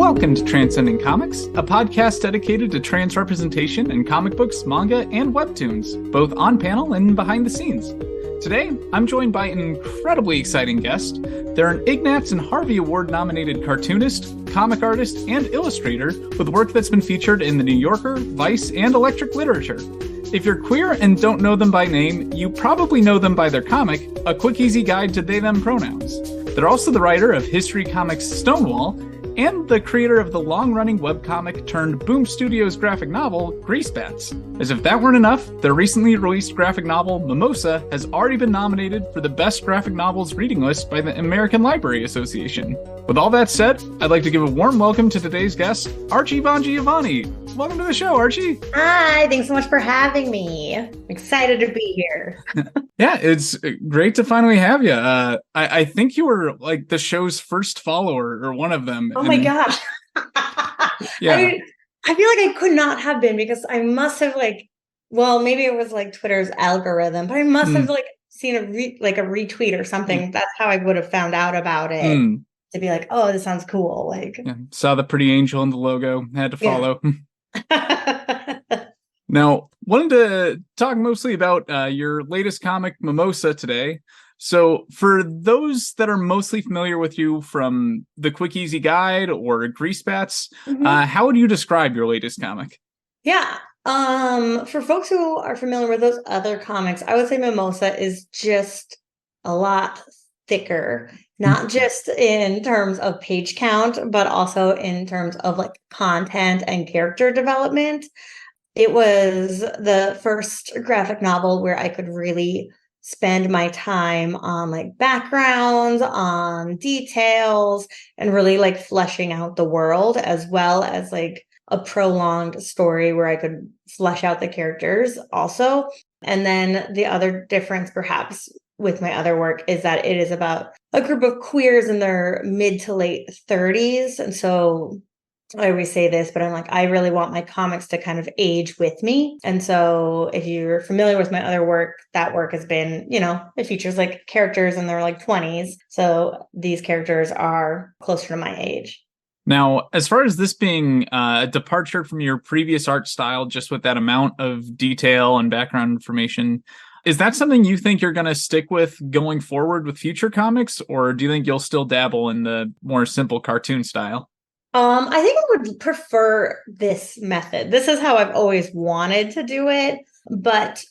Welcome to Transcending Comics, a podcast dedicated to trans representation in comic books, manga, and webtoons, both on panel and behind the scenes. Today, I'm joined by an incredibly exciting guest. They're an Ignatz and Harvey Award-nominated cartoonist, comic artist, and illustrator with work that's been featured in The New Yorker, Vice, and Electric Literature. If you're queer and don't know them by name, you probably know them by their comic, A Quick Easy Guide to They-Them Pronouns. They're also the writer of History Comics' Stonewall, and the creator of the long-running webcomic turned Boom Studios graphic novel, Greasebats. As if that weren't enough, their recently released graphic novel, Mimosa, has already been nominated for the Best Graphic Novels reading list by the American Library Association. With all that said, I'd like to give a warm welcome to today's guest, Archie Bongiovanni. Welcome to the show, Archie. Hi, thanks so much for having me. I'm excited to be here. Yeah, it's great to finally have you. I think you were like the show's first follower or one of them. Oh my gosh. Yeah. I feel like I could not have been because I must have maybe it was like Twitter's algorithm, but I must have seen a retweet or something. That's how I would have found out about it. To be like, oh, this sounds cool. Saw the pretty angel in the logo, had to follow. Now, wanted to talk mostly about your latest comic, Mimosa, today. So for those that are mostly familiar with you from The Quick Easy Guide or Greasebats, how would you describe your latest comic? Yeah. For folks who are familiar with those other comics, I would say Mimosa is just a lot thicker, not just in terms of page count, but also in terms of content and character development. It was the first graphic novel where I could really spend my time on backgrounds, on details, and really fleshing out the world, as well as a prolonged story where I could flesh out the characters also. And then the other difference perhaps with my other work is that it is about a group of queers in their mid to late 30s. And so I always say this, but I'm I really want my comics to kind of age with me. And so if you're familiar with my other work, that work has been, it features characters in their 20s. So these characters are closer to my age. Now, as far as this being a departure from your previous art style, just with that amount of detail and background information, is that something you think you're going to stick with going forward with future comics, or do you think you'll still dabble in the more simple cartoon style? I think I would prefer this method. This is how I've always wanted to do it, but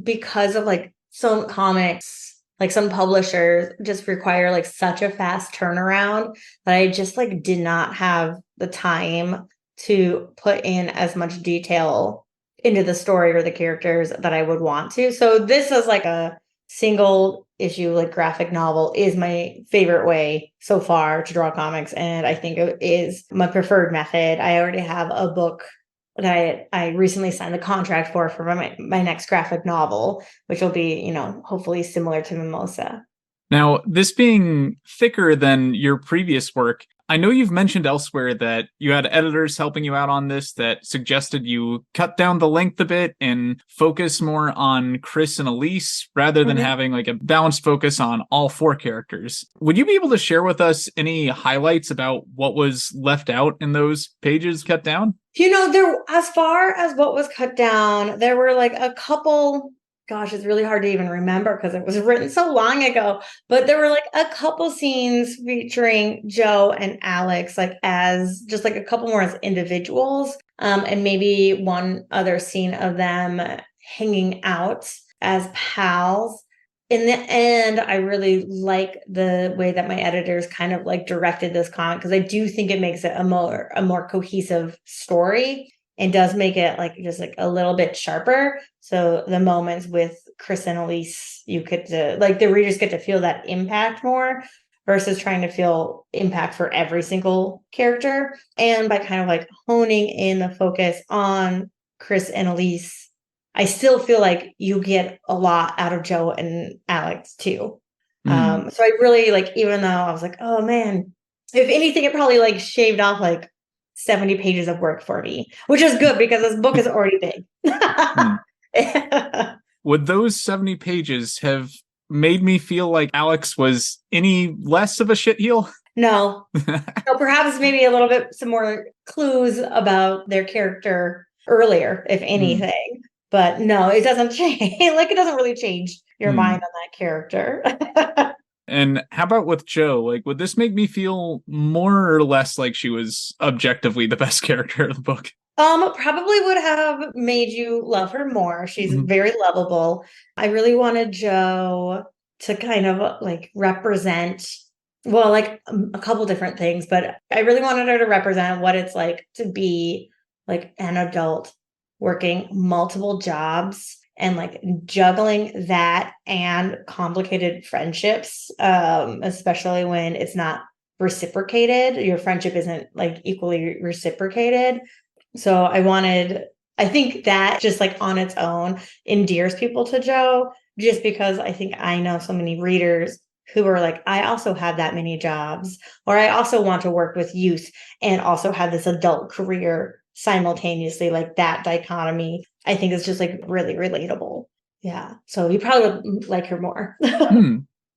because of some comics, some publishers just require such a fast turnaround that I just did not have the time to put in as much detail into the story or the characters that I would want to. So this is a single issue graphic novel is my favorite way so far to draw comics, and I think it is my preferred method. I already have a book that I recently signed the contract for my next graphic novel, which will be, hopefully similar to Mimosa. Now, this being thicker than your previous work, I know you've mentioned elsewhere that you had editors helping you out on this that suggested you cut down the length a bit and focus more on Chris and Elise rather than having a balanced focus on all four characters. Would you be able to share with us any highlights about what was left out in those pages cut down? There, as far as what was cut down, there were a couple. Gosh, it's really hard to even remember because it was written so long ago. But there were a couple scenes featuring Joe and Alex, as just a couple more as individuals, and maybe one other scene of them hanging out as pals. In the end, I really like the way that my editors kind of directed this comic, because I do think it makes it a more cohesive story. And does make it just a little bit sharper. So the moments with Chris and Elise, you could the readers get to feel that impact more versus trying to feel impact for every single character. And by kind of honing in the focus on Chris and Elise, I still feel you get a lot out of Joe and Alex too. So I really even though I was oh man, if anything, it probably shaved off 70 pages of work for me, which is good because this book is already big. Would those 70 pages have made me feel like Alex was any less of a shitheel? No. So perhaps maybe a little bit some more clues about their character earlier, if anything. But no, it doesn't change. Like, it doesn't really change your mind on that character. And how about with Joe? Like, would this make me feel more or less like she was objectively the best character of the book? Probably would have made you love her more. She's very lovable. I really wanted Joe to kind of like represent, well, like a couple different things, but I really wanted her to represent what it's like to be like an adult working multiple jobs and like juggling that and complicated friendships, especially when it's not reciprocated. Your friendship isn't like equally reciprocated. So I think that just like on its own endears people to Joe, just because I think I know so many readers who are like, I also have that many jobs, or I also want to work with youth and also have this adult career simultaneously. Like that dichotomy, I think is just like really relatable. Yeah. So you probably would like her more.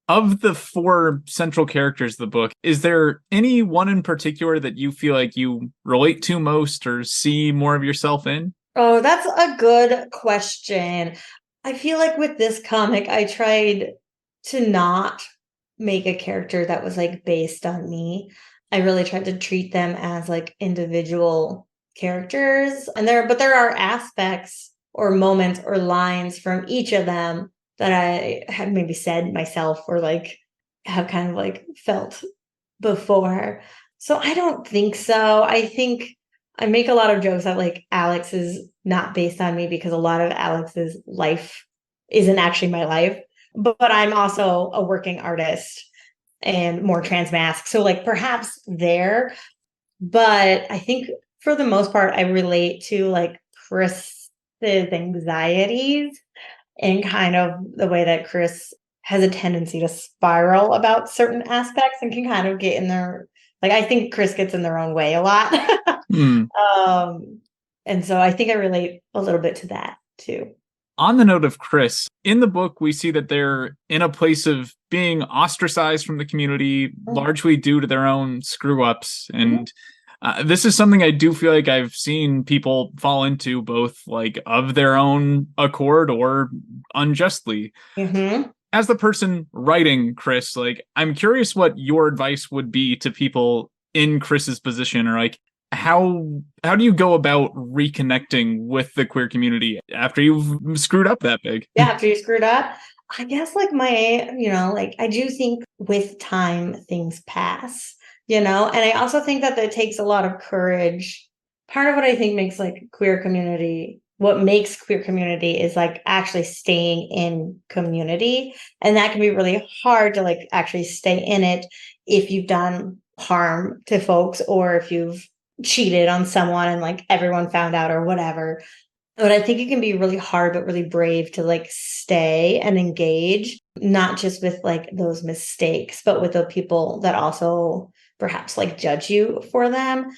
Of the four central characters of the book, is there any one in particular that you feel like you relate to most or see more of yourself in? Oh, that's a good question. I feel like with this comic, I tried to not make a character that was like based on me. I really tried to treat them as like individual characters. But there are aspects or moments or lines from each of them that I have maybe said myself or like have kind of like felt before. So I don't think so. I think I make a lot of jokes that like Alex is not based on me because a lot of Alex's life isn't actually my life. But I'm also a working artist and more trans mask. So like perhaps there, but I think for the most part, I relate to like Chris's anxieties and kind of the way that Chris has a tendency to spiral about certain aspects and can kind of get in their, like, I think Chris gets in their own way a lot. And so I think I relate a little bit to that too. On the note of Chris, in the book, we see that they're in a place of being ostracized from the community, largely due to their own screw ups. And this is something I do feel like I've seen people fall into, both like of their own accord or unjustly. As the person writing Chris, like, I'm curious what your advice would be to people in Chris's position, or like, how do you go about reconnecting with the queer community after you've screwed up that big? Yeah, after you screwed up. I guess like like I do think with time things pass, and I also think that that takes a lot of courage. Part of what I think makes like what makes queer community is like actually staying in community. And that can be really hard to like actually stay in it if you've done harm to folks or if you've cheated on someone and like everyone found out or whatever. But I think it can be really hard, but really brave to like stay and engage, not just with like those mistakes, but with the people that also perhaps like judge you for them.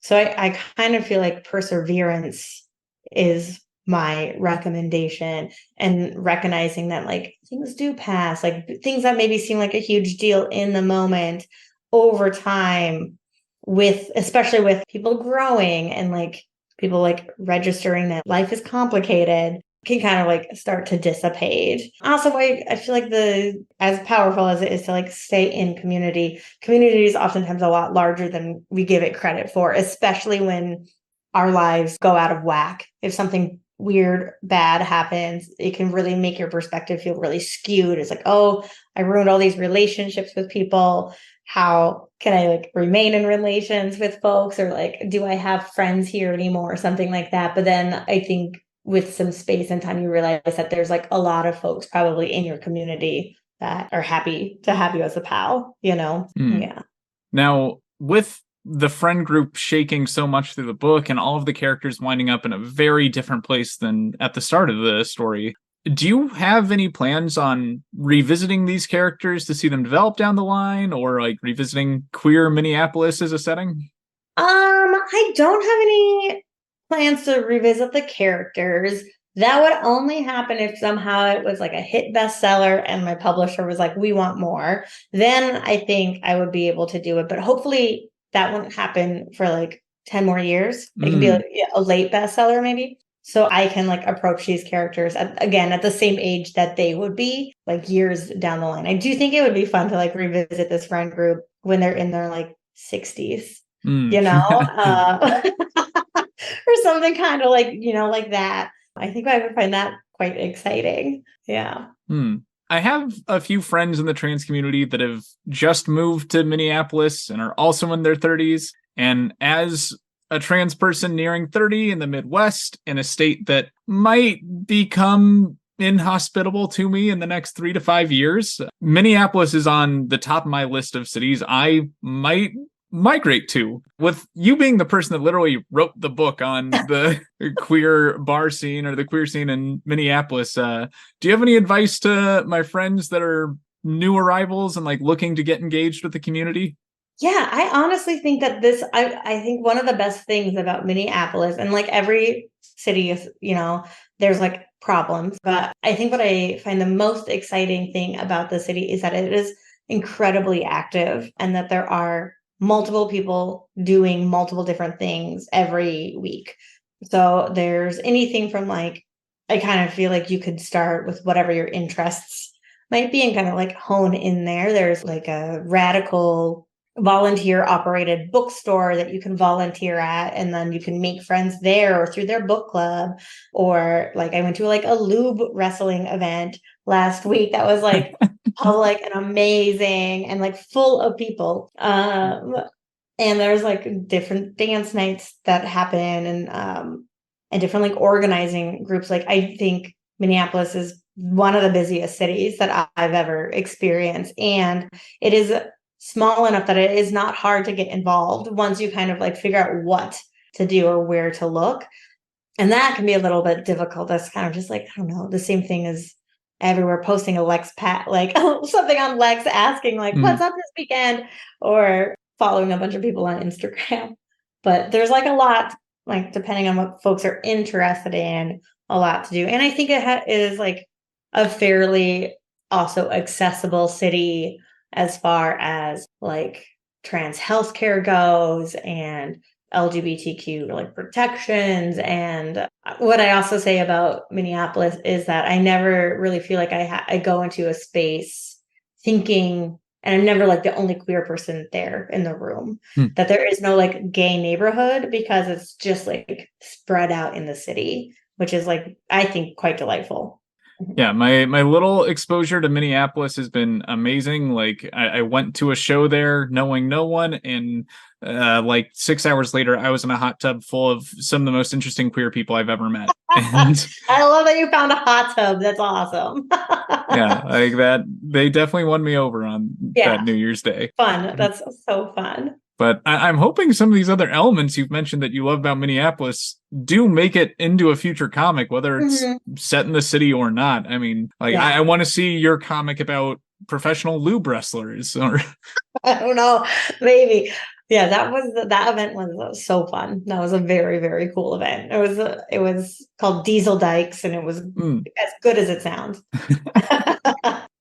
So I kind of feel like perseverance is my recommendation, and recognizing that like things do pass, like things that maybe seem like a huge deal in the moment over time, especially with people growing and like people like registering that life is complicated, can kind of like start to dissipate. Also, I feel like as powerful as it is to like stay in community is oftentimes a lot larger than we give it credit for, especially when our lives go out of whack. If something weird, bad happens, it can really make your perspective feel really skewed. It's like, oh, I ruined all these relationships with people. How can I like remain in relations with folks, or like, do I have friends here anymore, or something like that? But then I think with some space and time, you realize that there's like a lot of folks probably in your community that are happy to have you as a pal, Yeah. Now, with the friend group shaking so much through the book and all of the characters winding up in a very different place than at the start of the story, do you have any plans on revisiting these characters to see them develop down the line, or like revisiting queer Minneapolis as a setting? I don't have any plans to revisit the characters, That would only happen if somehow it was like a hit bestseller and my publisher was like, we want more. Then I think I would be able to do it. But hopefully that wouldn't happen for like 10 more years. It can be like a late bestseller maybe. So I can like approach these characters again at the same age that they would be like years down the line. I do think it would be fun to like revisit this friend group when they're in their like 60s, you know, or something kind of like, you know, like that. I think I would find that quite exciting. Yeah. I have a few friends in the trans community that have just moved to Minneapolis and are also in their 30s. And as a trans person nearing 30 in the Midwest, in a state that might become inhospitable to me in the next 3 to 5 years, Minneapolis is on the top of my list of cities I might migrate to. With you being the person that literally wrote the book on the queer bar scene or the queer scene in Minneapolis, do you have any advice to my friends that are new arrivals and like looking to get engaged with the community? Yeah, I honestly think that I think one of the best things about Minneapolis, and like every city is, you know, there's like problems, but I think what I find the most exciting thing about the city is that it is incredibly active and that there are multiple people doing multiple different things every week. So there's anything from like, I kind of feel like you could start with whatever your interests might be and kind of like hone in there. There's like a radical volunteer operated bookstore that you can volunteer at, and then you can make friends there or through their book club. Or like I went to like a lube wrestling event last week that was like public and amazing and like full of people. And there's like different dance nights that happen, and different like organizing groups. Like I think Minneapolis is one of the busiest cities that I've ever experienced, and it is small enough that it is not hard to get involved once you kind of like figure out what to do or where to look. And that can be a little bit difficult. That's kind of just like, I don't know, the same thing as everywhere posting a Lex Pat, like something on Lex asking like, what's up this weekend? Or following a bunch of people on Instagram. But there's like a lot, like depending on what folks are interested in, a lot to do. And I think it is like a fairly also accessible city as far as like trans healthcare goes and LGBTQ like protections. And what I also say about Minneapolis is that I never really feel like I go into a space thinking, and I'm never like the only queer person there in the room, that there is no like gay neighborhood, because it's just like spread out in the city, which is like, I think, quite delightful. Yeah, my little exposure to Minneapolis has been amazing. Like I went to a show there knowing no one, and like 6 hours later, I was in a hot tub full of some of the most interesting queer people I've ever met. And I love that you found a hot tub. That's awesome. yeah, like that. They definitely won me over on that New Year's Day. Fun. That's so fun. But I'm hoping some of these other elements you've mentioned that you love about Minneapolis do make it into a future comic, whether it's set in the city or not. I mean, like I want to see your comic about professional lube wrestlers, or I don't know, maybe. Yeah, that event was so fun. That was a very, very cool event. It was called Diesel Dykes, and it was as good as it sounds.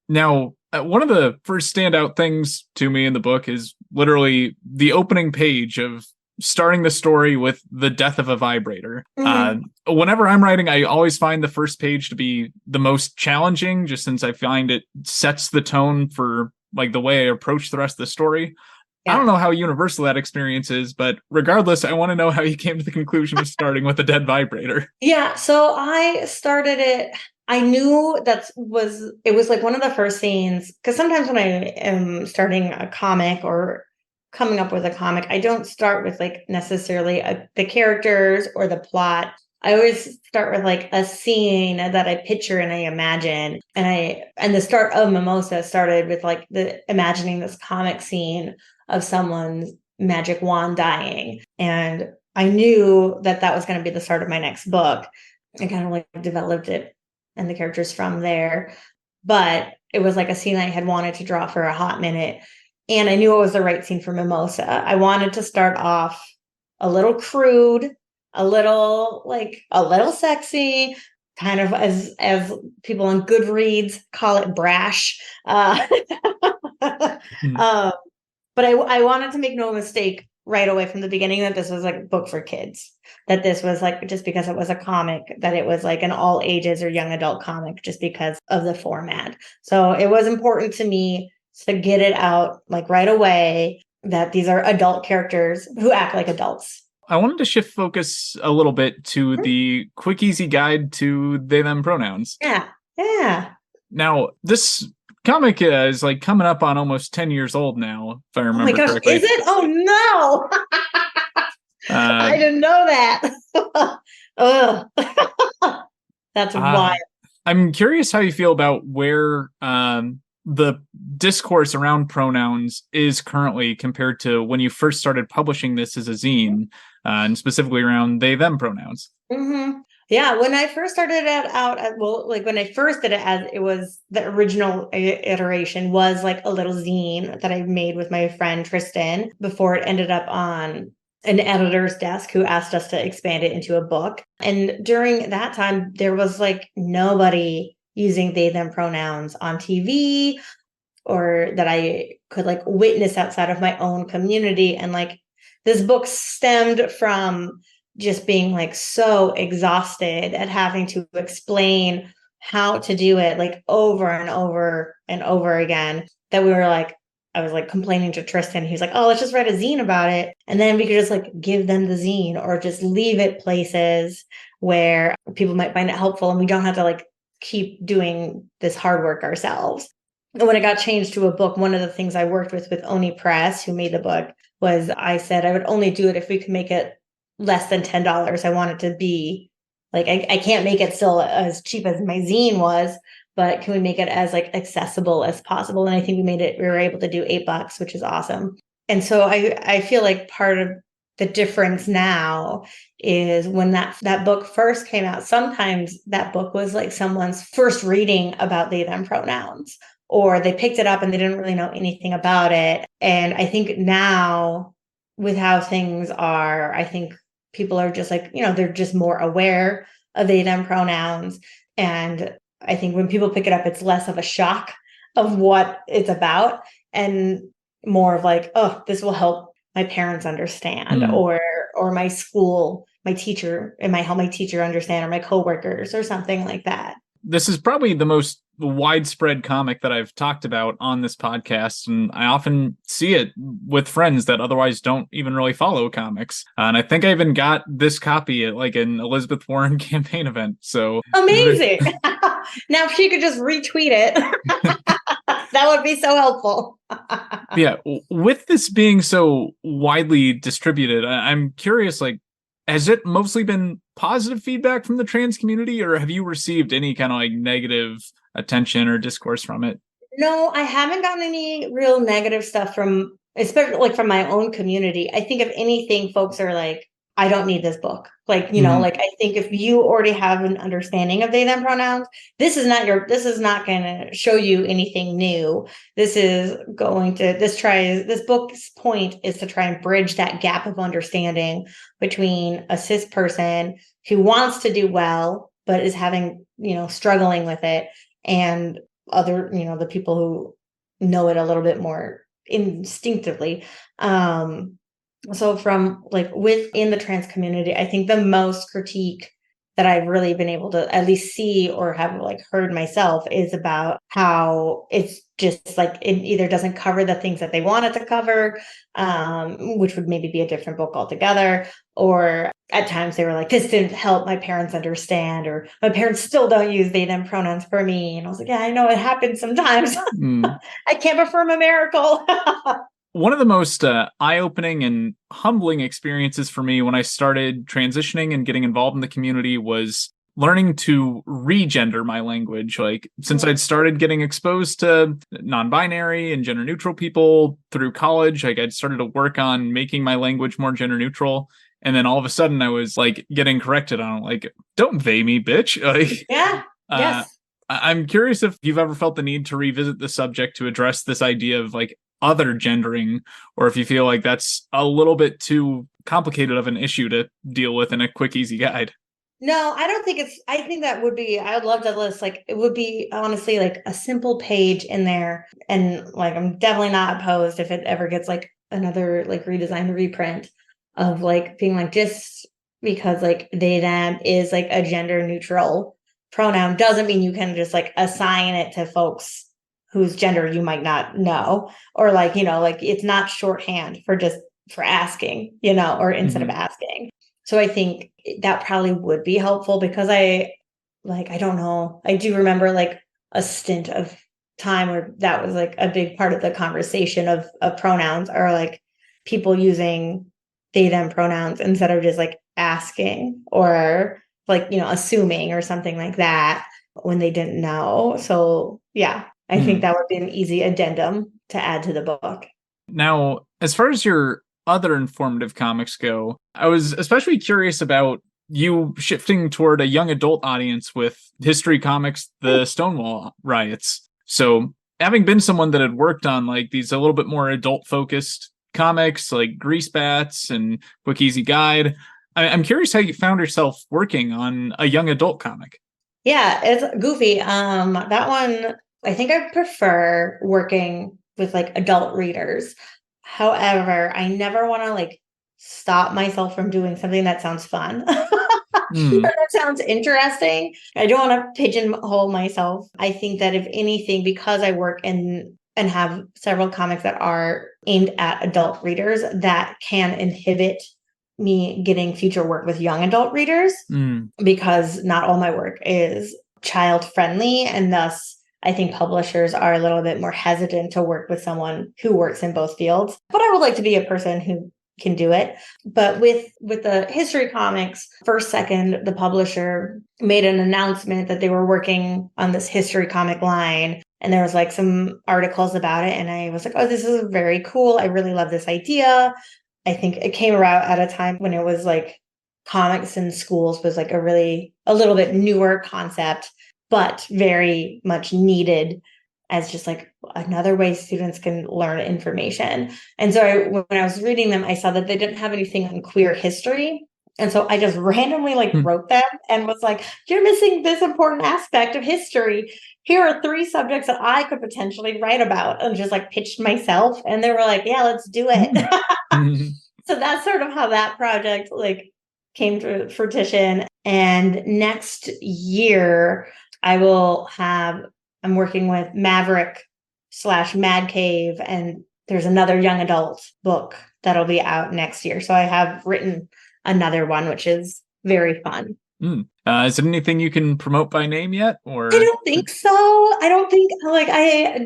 Now, one of the first standout things to me in the book is literally the opening page of starting the story with the death of a vibrator. Whenever I'm writing, I always find the first page to be the most challenging, just since I find it sets the tone for like the way I approach the rest of the story. I don't know how universal that experience is, but regardless, I want to know how you came to the conclusion of starting with a dead vibrator. Yeah, so I started it. I knew it was like one of the first scenes, because sometimes when I am starting a comic or coming up with a comic, I don't start with like necessarily the characters or the plot. I always start with like a scene that I picture and I imagine. And the start of Mimosa started with like imagining this comic scene of someone's magic wand dying. And I knew that was going to be the start of my next book. I kind of like developed it and the characters from there. But it was like a scene I had wanted to draw for a hot minute. And I knew it was the right scene for Mimosa. I wanted to start off a little crude, a little sexy, kind of as people on Goodreads call it brash. Mhm. uh, but I wanted to make no mistake right away from the beginning that this was like a book for kids. That this was like, just because it was a comic, that it was like an all ages or young adult comic, just because of the format. So it was important to me to get it out like right away that these are adult characters who act like adults. I wanted to shift focus a little bit to the quick, easy guide to they, them pronouns. Yeah. Yeah. Now, this comic is like coming up on almost 10 years old now, if I Oh my remember gosh, is correctly. it? Oh no. Uh, I didn't know that. Ugh. That's wild. I'm curious how you feel about where the discourse around pronouns is currently compared to when you first started publishing this as a zine, and specifically around they, them pronouns. Mm-hmm. Yeah, when I first started it out, well, like when I first did it, as it was the original iteration was like a little zine that I made with my friend Tristan before it ended up on an editor's desk who asked us to expand it into a book. And during that time, there was like nobody using they, them pronouns on TV, or that I could like witness outside of my own community. And like this book stemmed from just being like so exhausted at having to explain how to do it like over and over and over again, that we were like, I was like complaining to Tristan. He's like, oh, let's just write a zine about it. And then we could just like give them the zine or just leave it places where people might find it helpful. And we don't have to like keep doing this hard work ourselves. And when it got changed to a book, one of the things I worked with Oni Press, who made the book, was I said I would only do it if we could make it less than $10. I want it to be like, I can't make it still as cheap as my zine was, but can we make it as like accessible as possible? And I think we were able to do $8, which is awesome. And so I feel like part of the difference now is when that book first came out, sometimes that book was like someone's first reading about they, them pronouns, or they picked it up and they didn't really know anything about it. And I think now, with how things are, I think people are just like, they're just more aware of they, them pronouns. And I think when people pick it up, it's less of a shock of what it's about and more of like, oh, this will help my parents understand, or my school, my teacher, it might help my teacher understand, or my coworkers, or something like that. This is probably the most widespread comic that I've talked about on this podcast, and I often see it with friends that otherwise don't even really follow comics. And I think I even got this copy at like an Elizabeth Warren campaign event. So amazing. Now if she could just retweet it, that would be so helpful. Yeah, with this being so widely distributed, I'm curious, like, has it mostly been positive feedback from the trans community, or have you received any kind of like negative attention or discourse from it? No, I haven't gotten any real negative stuff from, especially like from my own community. I think if anything, folks are like, I don't need this book. Like, like I think if you already have an understanding of they, them pronouns, this is not going to show you anything new. This book's point is to try and bridge that gap of understanding between a cis person who wants to do well, but is having, struggling with it, and other, the people who know it a little bit more instinctively. So from like within the trans community, I think the most critique that I've really been able to at least see or have like heard myself is about how it's just like it either doesn't cover the things that they want it to cover, which would maybe be a different book altogether, or at times they were like, this didn't help my parents understand, or my parents still don't use they, them pronouns for me. And I was like, yeah, I know it happens sometimes. I can't perform a miracle. One of the most eye-opening and humbling experiences for me when I started transitioning and getting involved in the community was learning to regender my language. Like, since I'd started getting exposed to non-binary and gender-neutral people through college, like I'd started to work on making my language more gender-neutral. And then all of a sudden I was like getting corrected on it, like, don't they me, bitch. Like, yeah. Yes. I'm curious if you've ever felt the need to revisit the subject to address this idea of like other gendering, or if you feel like that's a little bit too complicated of an issue to deal with in a quick, easy guide. No, I don't think I think that would be, I would love to list, like, it would be honestly like a simple page in there. And like, I'm definitely not opposed if it ever gets like another like redesign, reprint of like being like, just because like they, them is like a gender neutral pronoun doesn't mean you can just like assign it to folks whose gender you might not know. Or like, like it's not shorthand for just for asking, or instead of asking. So I think that probably would be helpful because I don't know. I do remember like a stint of time where that was like a big part of the conversation of pronouns, or like people using they, them pronouns instead of just like asking or like, assuming or something like that when they didn't know. So yeah, I think that would be an easy addendum to add to the book. Now, as far as your other informative comics go, I was especially curious about you shifting toward a young adult audience with history comics, the Stonewall riots. So, having been someone that had worked on like these a little bit more adult focused comics like Greasebats and Quick Easy Guide, I'm curious how you found yourself working on a young adult comic. Yeah, it's goofy. That one, I think I prefer working with like adult readers. However, I never want to like stop myself from doing something that sounds fun. That sounds interesting. I don't want to pigeonhole myself. I think that if anything, because I work in and have several comics that are aimed at adult readers, that can inhibit me getting future work with young adult readers because not all my work is child friendly, and thus I think publishers are a little bit more hesitant to work with someone who works in both fields. But I would like to be a person who can do it. But with the history comics, First Second, the publisher, made an announcement that they were working on this history comic line. And there was like some articles about it. And I was like, oh, this is very cool. I really love this idea. I think it came around at a time when it was like comics in schools was like a little bit newer concept, but very much needed as just like another way students can learn information. And so when I was reading them, I saw that they didn't have anything on queer history. And so I just randomly like wrote them and was like, you're missing this important aspect of history. Here are 3 subjects that I could potentially write about, and just like pitched myself. And they were like, yeah, let's do it. So that's sort of how that project like came to fruition. And next year I'm working with Maverick/Mad Cave, and there's another young adult book that'll be out next year. So I have written another one, which is very fun. Is it anything you can promote by name yet? Or I don't think so. I don't think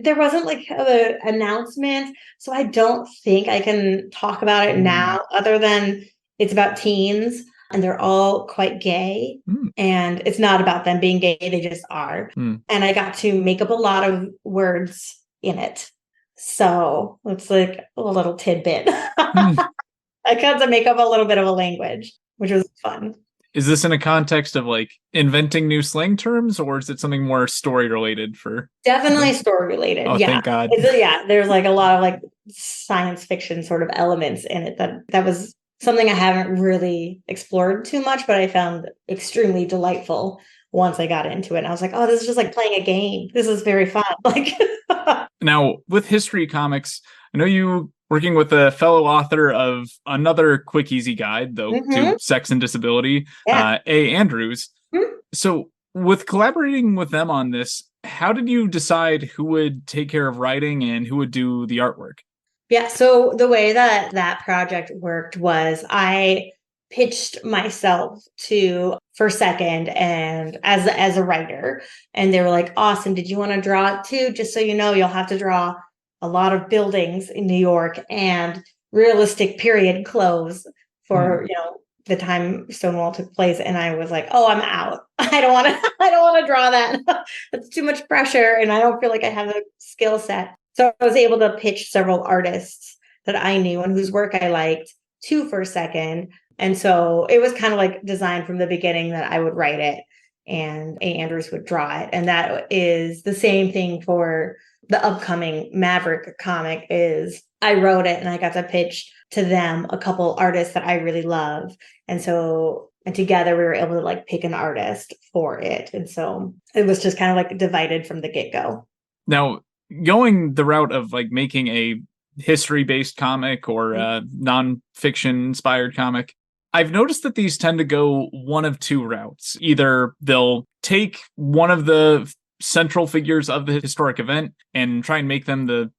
there wasn't like an announcement, so I don't think I can talk about it now, other than it's about teens and they're all quite gay, and it's not about them being gay, they just are. And I got to make up a lot of words in it. So it's like a little tidbit. I got to make up a little bit of a language, which was fun. Is this in a context of like inventing new slang terms, or is it something more story related? Definitely story related. Oh, yeah. Thank God. There's like a lot of like science fiction sort of elements in it that was something I haven't really explored too much, but I found extremely delightful once I got into it. And I was like, oh, this is just like playing a game. This is very fun. Like now with history comics, I know you working with a fellow author of another Quick Easy Guide, though, to sex and disability, A. Andrews. So with collaborating with them on this, how did you decide who would take care of writing and who would do the artwork? Yeah, so the way that project worked was I pitched myself to First Second and as a writer, and they were like, awesome, did you want to draw it too? Just so you know, you'll have to draw a lot of buildings in New York and realistic period clothes for the time Stonewall took place. And I was like, oh, I'm out. I don't want to draw that. That's too much pressure, and I don't feel like I have the skill set. So I was able to pitch several artists that I knew and whose work I liked to First Second. And so it was kind of like designed from the beginning that I would write it and A. Andrews would draw it. And that is the same thing for the upcoming Maverick comic. Is I wrote it and I got to pitch to them a couple artists that I really love. And so And together we were able to like pick an artist for it. And so it was just kind of like divided from the get-go. Now, going the route of like making a history-based comic or a non-fiction inspired comic, I've noticed that these tend to go one of two routes. Either they'll take one of the central figures of the historic event and try and make them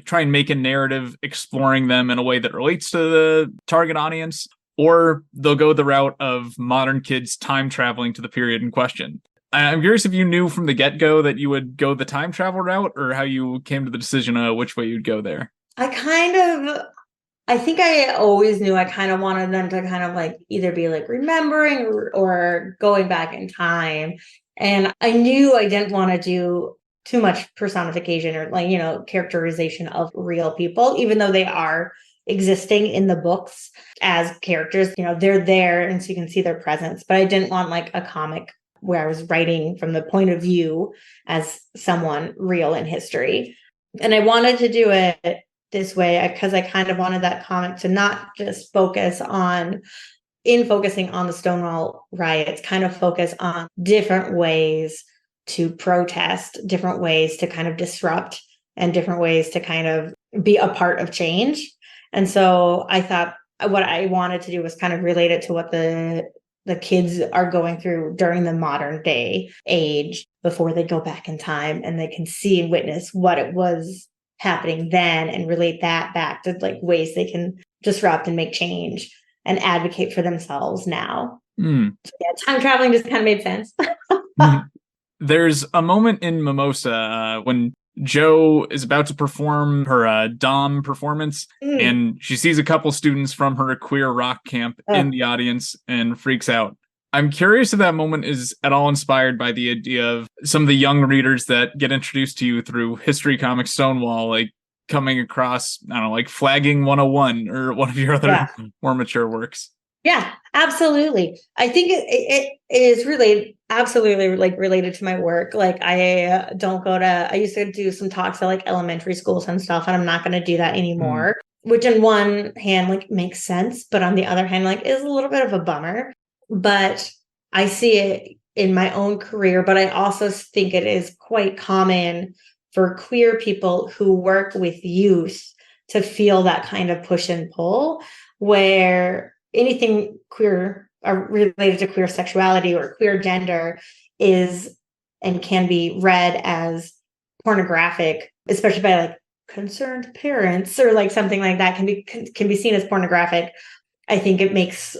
try and make a narrative exploring them in a way that relates to the target audience, or they'll go the route of modern kids time traveling to the period in question. I'm curious if you knew from the get-go that you would go the time travel route, or how you came to the decision of which way you'd go there. I think I always knew I kind of wanted them to kind of like either be like remembering or going back in time. And I knew I didn't want to do too much personification or like, characterization of real people, even though they are existing in the books as characters. They're there and so you can see their presence. But I didn't want like a comic where I was writing from the point of view as someone real in history. And I wanted to do it this way because I kind of wanted that comic to not just focusing on the Stonewall riots, kind of focus on different ways to protest, different ways to kind of disrupt, and different ways to kind of be a part of change. And so I thought what I wanted to do was kind of relate it to what the kids are going through during the modern day age before they go back in time, and they can see and witness what it was happening then and relate that back to like ways they can disrupt and make change and advocate for themselves now. So yeah, time traveling just kind of made sense. There's a moment in Mimosa when Jo is about to perform her Dom performance, and she sees a couple students from her queer rock camp in the audience and freaks out. I'm curious if that moment is at all inspired by the idea of some of the young readers that get introduced to you through History Comics Stonewall, like coming across, I don't know, like Flagging 101 or one of your other more mature works. Yeah, absolutely. I think it is really absolutely like related to my work. Like I used to do some talks at like elementary schools and stuff, and I'm not going to do that anymore, which on one hand like makes sense, but on the other hand like is a little bit of a bummer. But I see it in my own career, but I also think it is quite common for queer people who work with youth to feel that kind of push and pull, where anything queer or related to queer sexuality or queer gender is and can be read as pornographic, especially by like concerned parents or like something like that can be seen as pornographic. I think it makes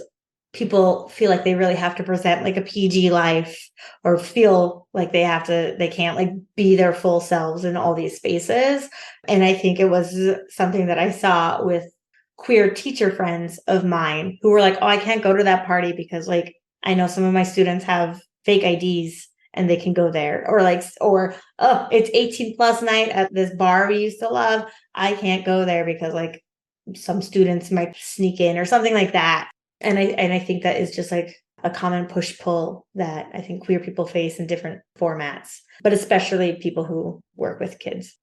people feel like they really have to present like a PG life or feel like they can't like be their full selves in all these spaces. And I think it was something that I saw with queer teacher friends of mine who were like, oh, I can't go to that party because like, I know some of my students have fake IDs and they can go there, or oh, it's 18 plus night at this bar we used to love. I can't go there because like some students might sneak in or something like that. And I think that is just like a common push-pull that I think queer people face in different formats, but especially people who work with kids.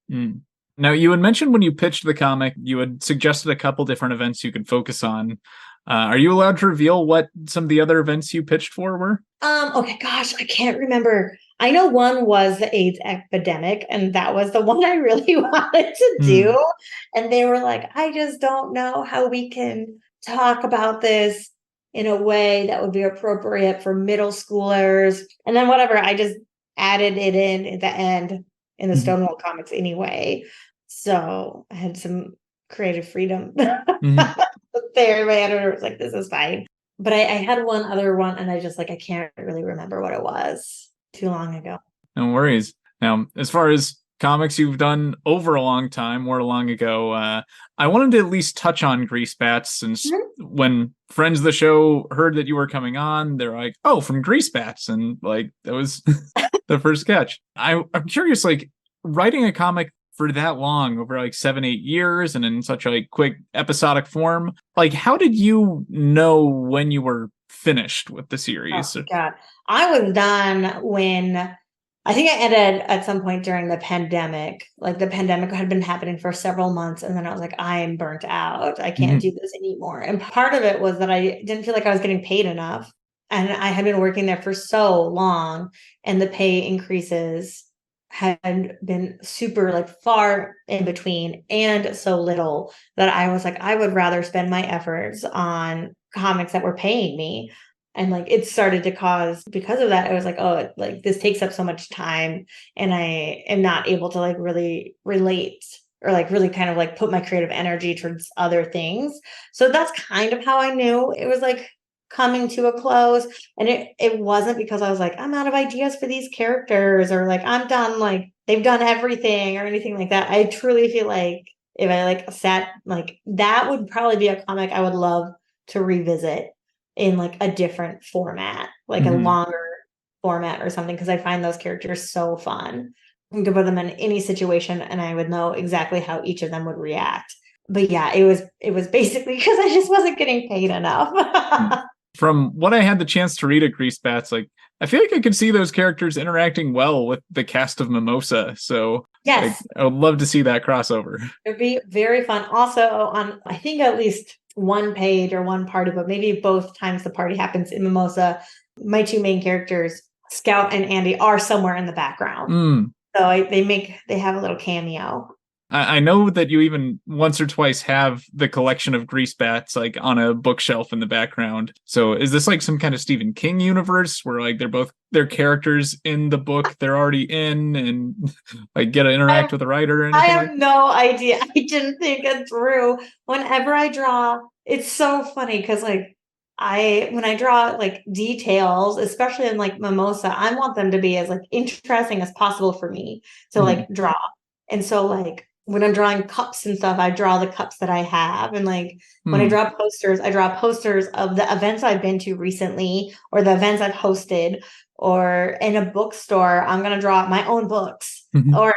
Now, you had mentioned when you pitched the comic, you had suggested a couple different events you could focus on. Are you allowed to reveal what some of the other events you pitched for were? Okay, gosh, I can't remember. I know one was the AIDS epidemic, and that was the one I really wanted to do. And they were like, I just don't know how we can talk about this in a way that would be appropriate for middle schoolers. And then whatever, I just added it in at the end in the Stonewall comics anyway. So I had some creative freedom there. My editor was like, this is fine. But I had one other one, and I can't really remember what it was. Too long ago. No worries. Now, as far as comics you've done over a long time, or long ago, I wanted to at least touch on Grease Bats, since when friends of the show heard that you were coming on, they're like, oh, from Grease Bats, and like that was the first catch. I'm curious, like writing a comic for that long, over like 7-8 years, and in such a like quick episodic form, like how did you know when you were finished with the series? Oh, God, I was done when I think I ended at some point during the pandemic. Like the pandemic had been happening for several months, and then I was like, I'm burnt out. I can't do this anymore. And part of it was that I didn't feel like I was getting paid enough. and I had been working there for so long, and the pay increases had been super like far in between and so little that I was like, I would rather spend my efforts on comics that were paying me. And like it started to cause, because of that, I was like, oh, like this takes up so much time, and I am not able to like really relate or like really kind of like put my creative energy towards other things. So that's kind of how I knew it was like coming to a close. And it wasn't because I was like, I'm out of ideas for these characters, or like I'm done, like they've done everything or anything like that. I truly feel like if I like sat, like that would probably be a comic I would love to revisit in like a different format, like a longer format or something, because I find those characters so fun. I could put them in any situation and I would know exactly how each of them would react. But yeah, it was basically because I just wasn't getting paid enough. From what I had the chance to read at Greasebats, like I feel like I could see those characters interacting well with the cast of Mimosa. So Yes, I would love to see that crossover. it'd be very fun. Also, on I think at least one page or one party, but maybe both times the party happens in Mimosa, my two main characters, Scout and Andy, are somewhere in the background. So they have a little cameo. I know that you even once or twice have the collection of Greasebats like on a bookshelf in the background. So is this like some kind of Stephen King universe where like they're characters in the book they're already in, and like get to interact with the writer or anything? I have no idea. I didn't think it through. Whenever I draw, it's so funny because like when I draw like details, especially in like Mimosa, I want them to be as like interesting as possible for me to like draw. And so like when I'm drawing cups and stuff, I draw the cups that I have. And like when I draw posters of the events I've been to recently or the events I've hosted, or in a bookstore, I'm going to draw my own books or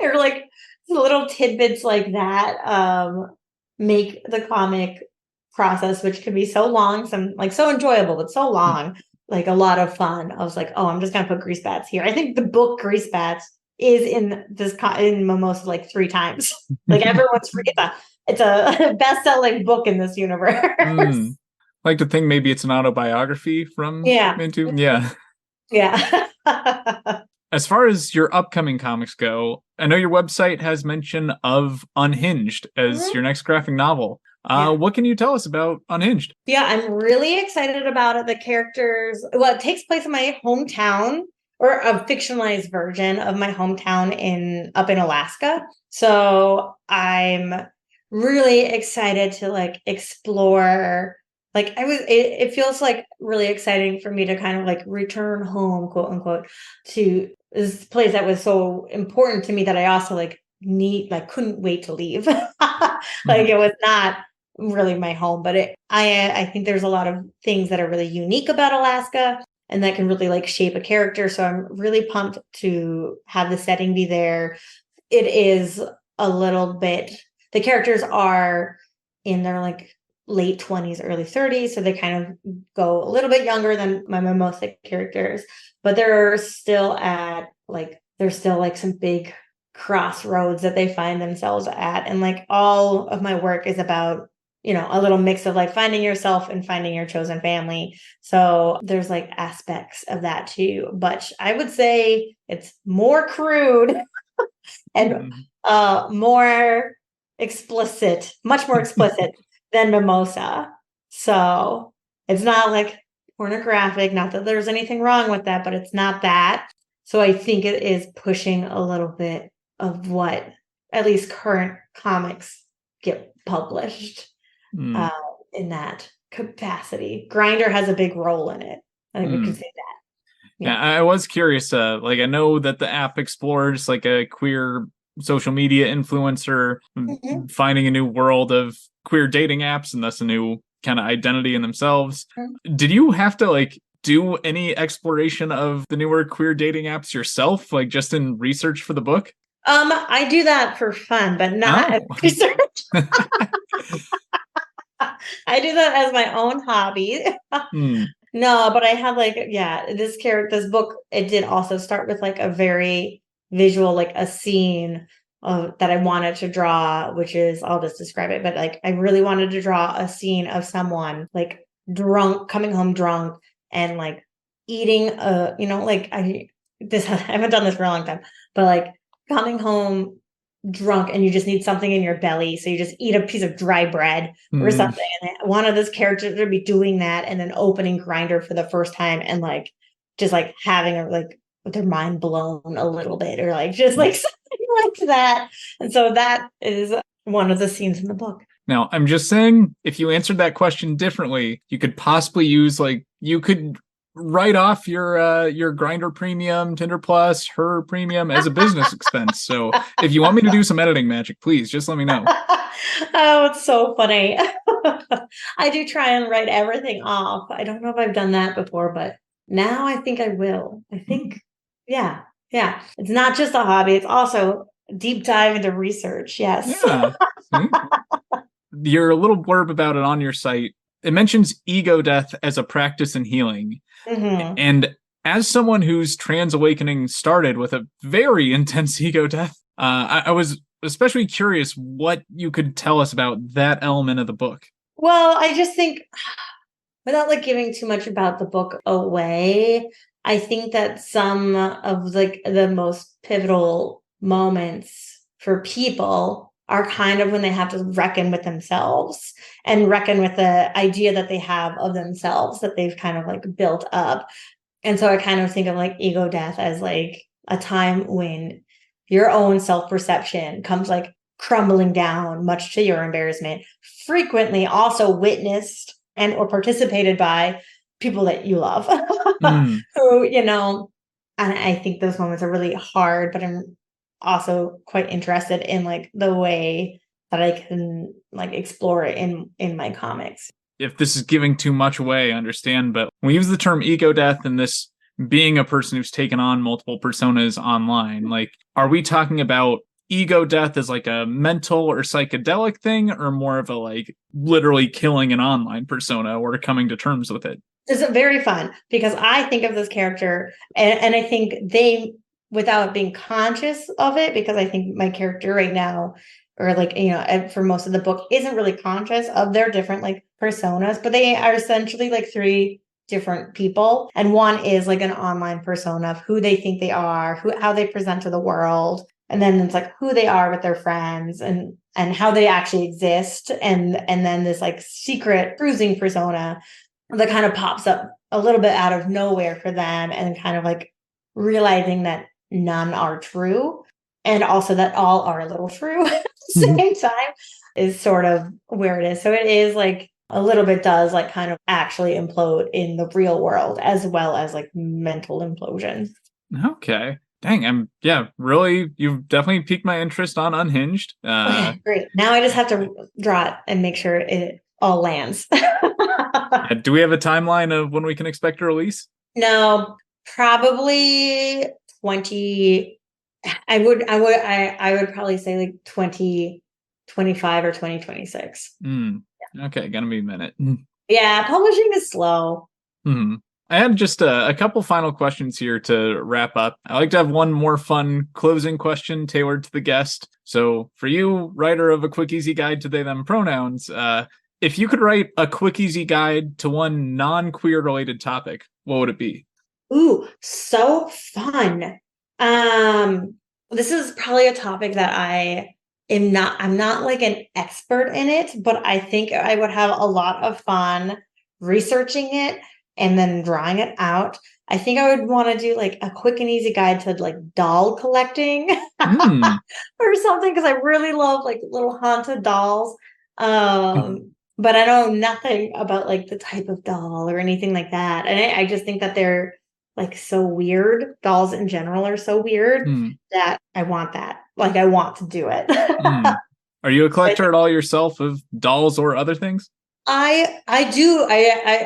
like little tidbits like that make the comic process, which can be so long, some like so enjoyable, but so long, like a lot of fun. I was like, oh, I'm just going to put Greasebats here. I think the book Greasebats is in in Mimosa like 3 times. Like everyone's it's a best-selling book in this universe. Like to think maybe it's an autobiography from Mintu. Yeah. As far as your upcoming comics go, I know your website has mention of Unhinged as your next graphic novel. What can you tell us about Unhinged? Yeah, I'm really excited about it. The characters, well, it takes place in my hometown, or a fictionalized version of my hometown up in Alaska. So I'm really excited to like explore. Like it feels like really exciting for me to kind of like return home, quote unquote, to this place that was so important to me that I also like couldn't wait to leave. Like it was not really my home, but I think there's a lot of things that are really unique about Alaska and that can really like shape a character. So I'm really pumped to have the setting be there. It is a little bit, the characters are in their like late 20s, early 30s. So they kind of go a little bit younger than my Mimosa characters, but there's still like some big crossroads that they find themselves at. And like all of my work is about, a little mix of like finding yourself and finding your chosen family. So there's like aspects of that too, but I would say it's more crude and more explicit, much more explicit than Mimosa. So it's not like pornographic, not that there's anything wrong with that, but it's not that. So I think it is pushing a little bit of what at least current comics get published in that capacity. Grindr has a big role in it. I think we could say that. Yeah, I was curious. Like I know that the app explores like a queer social media influencer finding a new world of queer dating apps and thus a new kind of identity in themselves. Did you have to like do any exploration of the newer queer dating apps yourself, like just in research for the book? I do that for fun, but not as research. I do that as my own hobby. No, but I had like, this book, it did also start with like a very visual, like a scene that I wanted to draw, which is, I'll just describe it, but like I really wanted to draw a scene of someone like drunk, coming home drunk and like eating like I haven't done this for a long time, but like coming home drunk and you just need something in your belly, so you just eat a piece of dry bread or something, and I wanted this character to be doing that and then opening Grinder for the first time and like just like having a like with their mind blown a little bit or like just like something like that. And so that is one of the scenes in the book. Now, I'm just saying, if you answered that question differently, you could possibly use like you could write off your Grinder Premium, Tinder Plus, her premium as a business expense. So if you want me to do some editing magic, please just let me know. Oh, it's so funny. I do try and write everything off. I don't know if I've done that before, but now I think I will. I think, yeah. It's not just a hobby, it's also deep dive into research. Yes. Yeah. Your little blurb about it on your site, it mentions ego death as a practice in healing. Mm-hmm. And as someone whose trans awakening started with a very intense ego death, I was especially curious what you could tell us about that element of the book. Well, I just think, without like giving too much about the book away, I think that some of like the most pivotal moments for people are kind of when they have to reckon with themselves and reckon with the idea that they have of themselves that they've kind of like built up. And so I kind of think of like ego death as like a time when your own self-perception comes like crumbling down, much to your embarrassment, frequently also witnessed and or participated by people that you love. Who, and I think those moments are really hard, but I'm also quite interested in like the way that I can like explore it in my comics. If this is giving too much away, I understand, but we use the term ego death and this being a person who's taken on multiple personas online. Like, are we talking about ego death as like a mental or psychedelic thing, or more of a like literally killing an online persona or coming to terms with it? It's very fun because I think of this character and I think they, without being conscious of it, because I think my character right now, or like, for most of the book, isn't really conscious of their different like personas, but they are essentially like three different people. And one is like an online persona of who they think they are, how they present to the world. And then it's like who they are with their friends and how they actually exist. And then this like secret cruising persona that kind of pops up a little bit out of nowhere for them and kind of like realizing that none are true and also that all are a little true at the same time is sort of where it is. So it is like a little bit does like kind of actually implode in the real world as well as like mental implosion. Okay. Dang, really, you've definitely piqued my interest on Unhinged. Okay, great. Now I just have to draw it and make sure it all lands. Do we have a timeline of when we can expect a release? No, probably 20. I would probably say like 2025 or 2026. Okay, gonna be a minute. Yeah, publishing is slow. I had just a couple final questions here to wrap up. I like to have one more fun closing question tailored to the guest. So for you, writer of A Quick Easy Guide to They Them Pronouns, if you could write a quick easy guide to one non-queer related topic, what would it be? Ooh, so fun. This is probably a topic that I'm not like an expert in it, but I think I would have a lot of fun researching it and then drawing it out. I think I would want to do like a quick and easy guide to like doll collecting or something, because I really love like little haunted dolls. But I know nothing about like the type of doll or anything like that. And I just think that they're like so weird. Dolls in general are so weird that I want that. Like I want to do it. Are you a collector at all yourself of dolls or other things? I do. I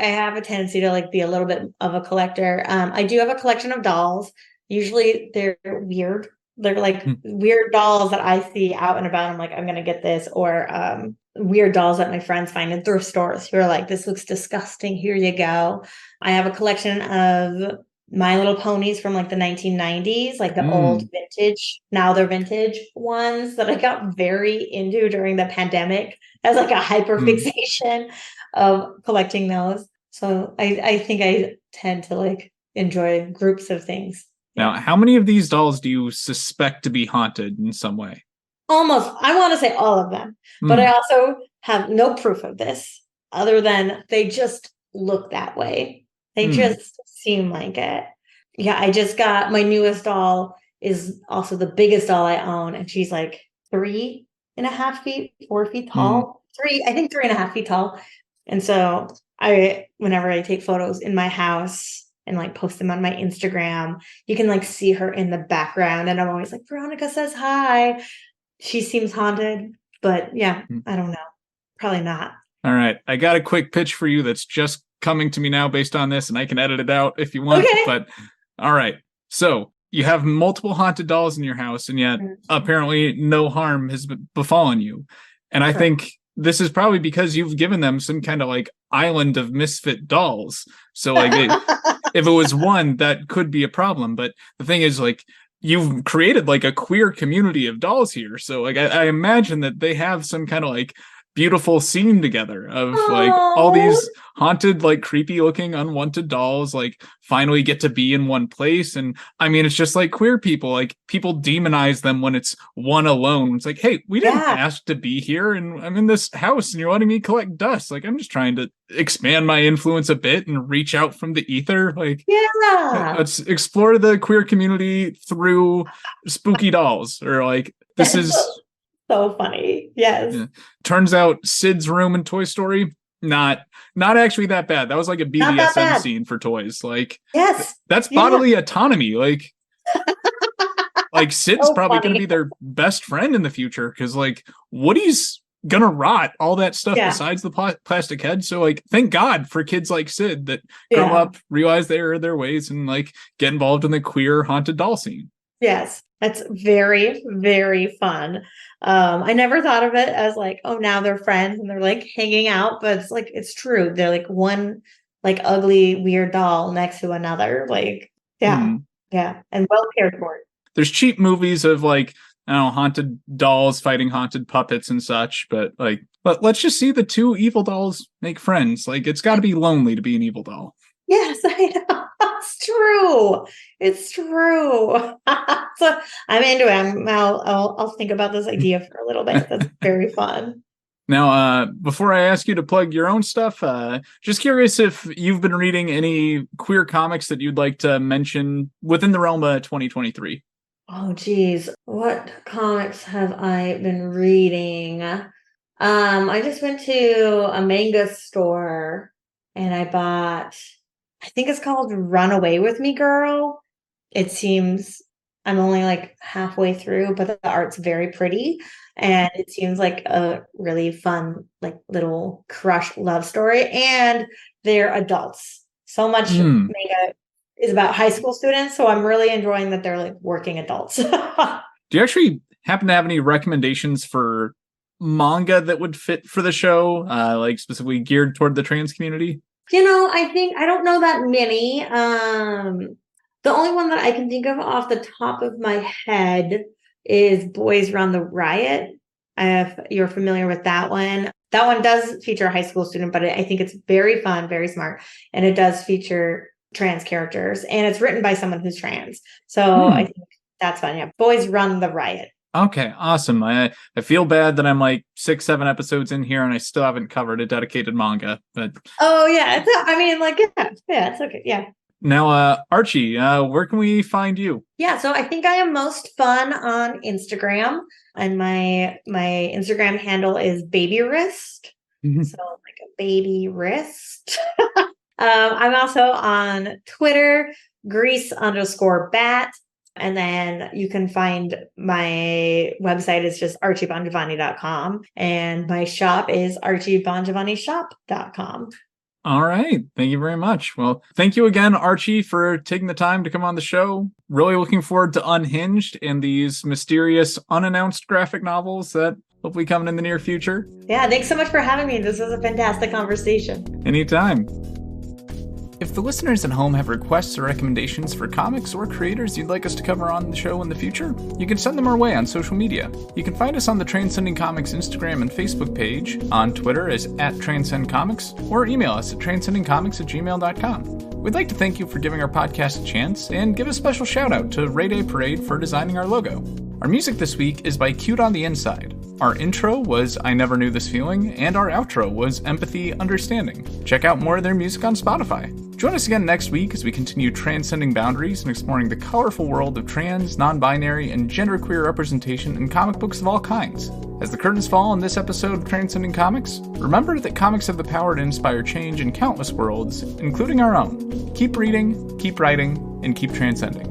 have a tendency to like be a little bit of a collector. I do have a collection of dolls. Usually they're weird. They're like weird dolls that I see out and about. I'm like, I'm gonna get this, or weird dolls that my friends find in thrift stores who are like, this looks disgusting. Here you go. I have a collection of My Little Ponies from like the 1990s, like the old vintage, now they're vintage ones that I got very into during the pandemic as like a hyper fixation of collecting those. So I think I tend to like enjoy groups of things. Now, how many of these dolls do you suspect to be haunted in some way? Almost, I want to say all of them, but I also have no proof of this other than they just look that way. They just seem like it. Yeah, I just got my newest doll is also the biggest doll I own, and she's like 3.5 feet, 4 feet tall. I think 3.5 feet tall. And so whenever I take photos in my house and like post them on my Instagram, you can like see her in the background. And I'm always like, Veronica says hi. She seems haunted, but yeah, I don't know. Probably not. All right. I got a quick pitch for you that's just coming to me now based on this, and I can edit it out if you want. Okay. But all right. So you have multiple haunted dolls in your house, and yet apparently no harm has befallen you. And I think this is probably because you've given them some kind of like island of misfit dolls. So like if it was one, that could be a problem. But the thing is, like, you've created like a queer community of dolls here. So like I imagine that they have some kind of like beautiful scene together of like all these haunted, like creepy looking unwanted dolls like finally get to be in one place. And I mean, it's just like queer people, like people demonize them when it's one alone. It's like, hey, we didn't ask to be here, and I'm in this house and you're letting me collect dust. Like, I'm just trying to expand my influence a bit and reach out from the ether. Like, let's explore the queer community through spooky dolls. Or like, this is so funny. Yes. Yeah. Turns out Sid's room in Toy Story, not actually that bad. That was like a BDSM scene for toys. Like, that's bodily autonomy. Like, like Sid's probably going to be their best friend in the future because like Woody's gonna rot all that stuff besides the plastic head. So like, thank God for kids like Sid that grow up, realize they are their ways, and like get involved in the queer haunted doll scene. Yes, that's very, very fun. I never thought of it as like, oh, now they're friends and they're like hanging out, but it's like, it's true. They're like one like ugly, weird doll next to another. Like, and well cared for. There's cheap movies of like, I don't know, haunted dolls fighting haunted puppets and such, but let's just see the two evil dolls make friends. Like, it's got to be lonely to be an evil doll. Yes, I know. It's true. It's true. So I'm into it. I'll think about this idea for a little bit. That's very fun. Now, before I ask you to plug your own stuff, just curious if you've been reading any queer comics that you'd like to mention within the realm of 2023. Oh, geez. What comics have I been reading? I just went to a manga store and I bought, I think it's called Run Away With Me, Girl. It seems I'm only like halfway through, but the art's very pretty. And it seems like a really fun, like little crush love story. And they're adults. So much manga is about high school students. So I'm really enjoying that they're like working adults. Do you actually happen to have any recommendations for manga that would fit for the show? Like specifically geared toward the trans community? You know, I think I don't know that many. The only one that I can think of off the top of my head is Boys Run the Riot. If you're familiar with that one. That one does feature a high school student, but I think it's very fun, very smart. And it does feature trans characters. And it's written by someone who's trans. So I think that's fun. Yeah. Boys Run the Riot. Okay, awesome. I feel bad that I'm like 6-7 episodes in here and I still haven't covered a dedicated manga. But yeah, it's okay. Yeah. Now, Archie, where can we find you? Yeah, so I think I am most fun on Instagram, and my Instagram handle is baby wrist. So like a baby wrist. I'm also on Twitter, Grease_bat. And then you can find my website is just archiebongiovanni.com. And my shop is archiebongiovannishop.com. All right. Thank you very much. Well, thank you again, Archie, for taking the time to come on the show. Really looking forward to Unhinged and these mysterious, unannounced graphic novels that hopefully coming in the near future. Yeah, thanks so much for having me. This was a fantastic conversation. Anytime. If If the listeners at home have requests or recommendations for comics or creators you'd like us to cover on the show in the future, you can send them our way on social media. You can find us on the Transcending Comics Instagram and Facebook page, on Twitter as @TranscendComics, or email us at transcendingcomics@gmail.com. We'd like to thank you for giving our podcast a chance, and give a special shout out to Ray Day Parade for designing our logo. Our music this week is by Cute on the Inside. Our intro was I Never Knew This Feeling, and our outro was Empathy Understanding. Check out more of their music on Spotify. Join us again next week as we continue transcending boundaries and exploring the colorful world of trans, non-binary, and genderqueer representation in comic books of all kinds. As the curtains fall on this episode of Transcending Comics, remember that comics have the power to inspire change in countless worlds, including our own. Keep reading, keep writing, and keep transcending.